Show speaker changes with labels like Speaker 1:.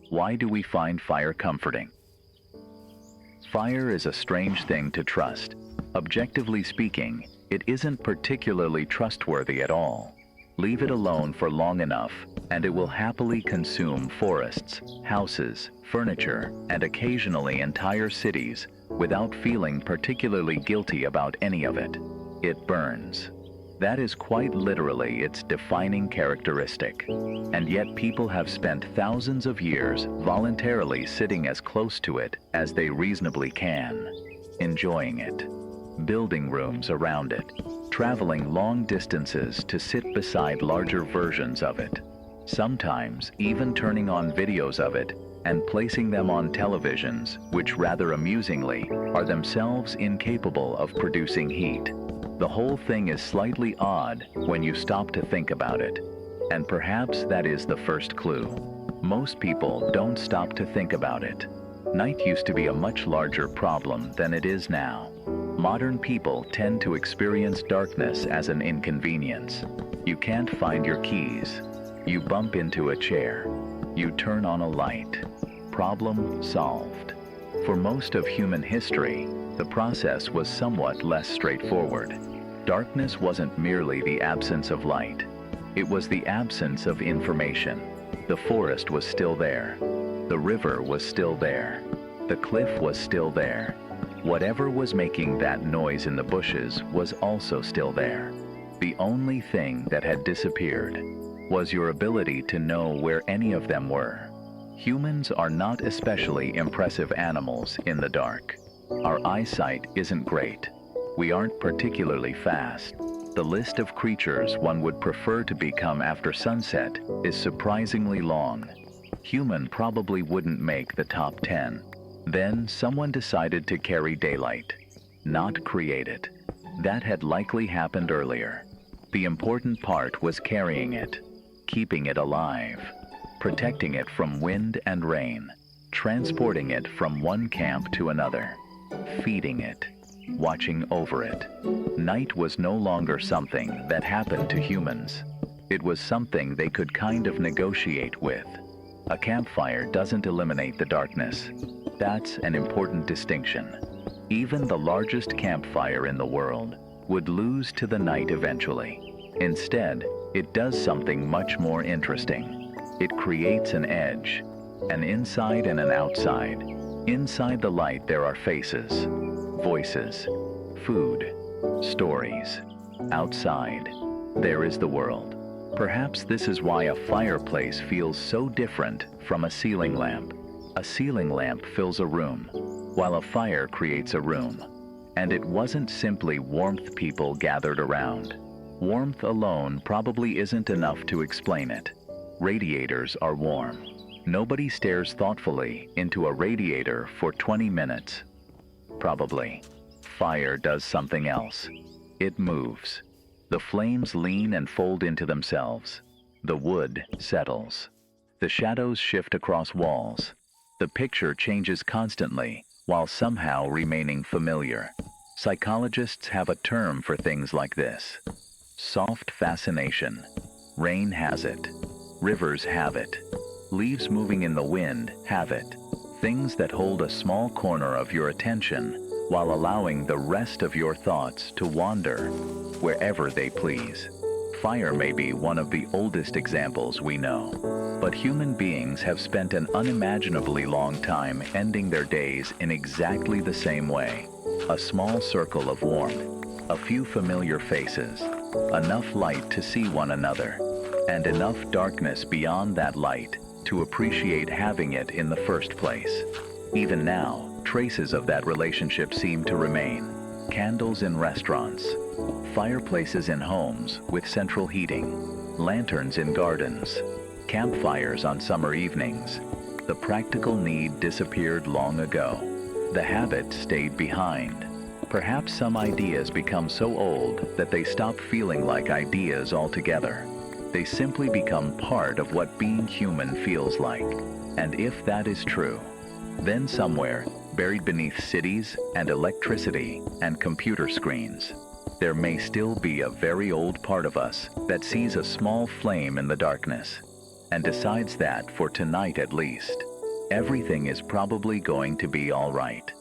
Speaker 1: Why do we find fire comforting? Fire is a strange thing to trust. Objectively speaking, it isn't particularly trustworthy at all. Leave it alone for long enough, and it will happily consume forests, houses, furniture, and occasionally entire cities without feeling particularly guilty about any of it. It burns. That is quite literally its defining characteristic. And yet people have spent thousands of years voluntarily sitting as close to it as they reasonably can, enjoying it, building rooms around it, traveling long distances to sit beside larger versions of it, sometimes even turning on videos of it and placing them on televisions, which rather amusingly are themselves incapable of producing heat. The whole thing is slightly odd when you stop to think about it, and perhaps that is the first clue. Most people don't stop to think about it. Night used to be a much larger problem than it is now. Modern people tend to experience darkness as an inconvenience. You can't find your keys. You bump into a chair. You turn on a light. Problem solved. For most of human history, the process was somewhat less straightforward. Darkness wasn't merely the absence of light. It was the absence of information. The forest was still there. The river was still there. The cliff was still there. Whatever was making that noise in the bushes was also still there. The only thing that had disappeared was your ability to know where any of them were. Humans are not especially impressive animals in the dark. Our eyesight isn't great. We aren't particularly fast. The list of creatures one would prefer to become after sunset is surprisingly long. Human probably wouldn't make the top 10. Then someone decided to carry daylight, not create it. That had likely happened earlier. The important part was carrying it, keeping it alive, protecting it from wind and rain, transporting it from one camp to another, feeding it, watching over it. Night was no longer something that happened to humans. It was something they could kind of negotiate with. A campfire doesn't eliminate the darkness. That's an important distinction. Even the largest campfire in the world would lose to the night eventually. Instead, it does something much more interesting. It creates an edge, an inside and an outside. Inside the light there are faces, voices, food, stories. Outside, there is the world. Perhaps this is why a fireplace feels so different from a ceiling lamp. A ceiling lamp fills a room, while a fire creates a room. And it wasn't simply warmth people gathered around. Warmth alone probably isn't enough to explain it. Radiators are warm. Nobody stares thoughtfully into a radiator for 20 minutes. Probably. Fire does something else. It moves. The flames lean and fold into themselves. The wood settles. The shadows shift across walls. The picture changes constantly while somehow remaining familiar. Psychologists have a term for things like this. Soft fascination. Rain has it. Rivers have it. Leaves moving in the wind have it. Things that hold a small corner of your attention while allowing the rest of your thoughts to wander wherever they please. Fire may be one of the oldest examples we know, but human beings have spent an unimaginably long time ending their days in exactly the same way. A small circle of warmth, a few familiar faces, enough light to see one another, and enough darkness beyond that light to appreciate having it in the first place. Even now, traces of that relationship seem to remain. Candles in restaurants, fireplaces in homes with central heating, lanterns in gardens, campfires on summer evenings. The practical need disappeared long ago. The habit stayed behind. Perhaps some ideas become so old that they stop feeling like ideas altogether. They simply become part of what being human feels like. And if that is true, then somewhere, buried beneath cities and electricity and computer screens, there may still be a very old part of us that sees a small flame in the darkness and decides that, for tonight at least, Everything is probably going to be all right.